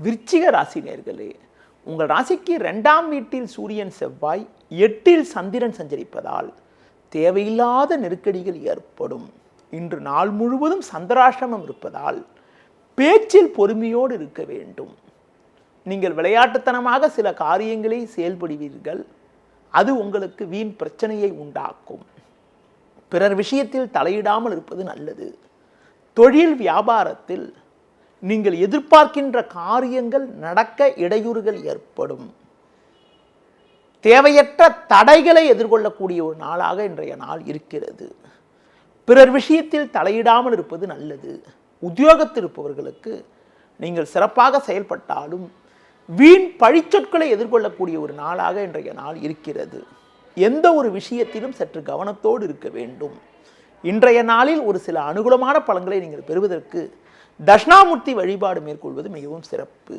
விருச்சிக ராசி நேயர்களே, உங்கள் ராசிக்கு 2ஆம் வீட்டில் சூரியன் செவ்வாய் 8இல் சந்திரன் சஞ்சரிப்பதால் தேவையில்லாத நெருக்கடிகள் ஏற்படும். இன்று நாள் முழுவதும் சந்திராஷ்டமம் இருப்பதால் பேச்சில் பொறுமையோடு இருக்க வேண்டும். நீங்கள் விளையாட்டுத்தனமாக சில காரியங்களை செயல்படுவீர்கள். அது உங்களுக்கு வீண் பிரச்சனையை உண்டாக்கும். பிறர் விஷயத்தில் தலையிடாமல் இருப்பது நல்லது. தொழில் வியாபாரத்தில் நீங்கள் எதிர்பார்க்கின்ற காரியங்கள் நடக்க இடையூறுகள் ஏற்படும். தேவையற்ற தடைகளை எதிர்கொள்ளக்கூடிய ஒரு நாளாக இன்றைய நாள் இருக்கிறது. பிறர் விஷயத்தில் தலையிடாமல் இருப்பது நல்லது. உத்தியோகத்தில் இருப்பவர்களுக்கு நீங்கள் சிறப்பாக செயல்பட்டாலும் வீண் பழிச்சொற்களை எதிர்கொள்ளக்கூடிய ஒரு நாளாக இன்றைய நாள் இருக்கிறது. எந்த ஒரு விஷயத்திலும் சற்று கவனத்தோடு இருக்க வேண்டும். இன்றைய நாளில் ஒரு சில அனுகூலமான பலன்களை நீங்கள் பெறுவதற்கு தட்சிணாமூர்த்தி வழிபாடு மேற்கொள்வது மிகவும் சிறப்பு.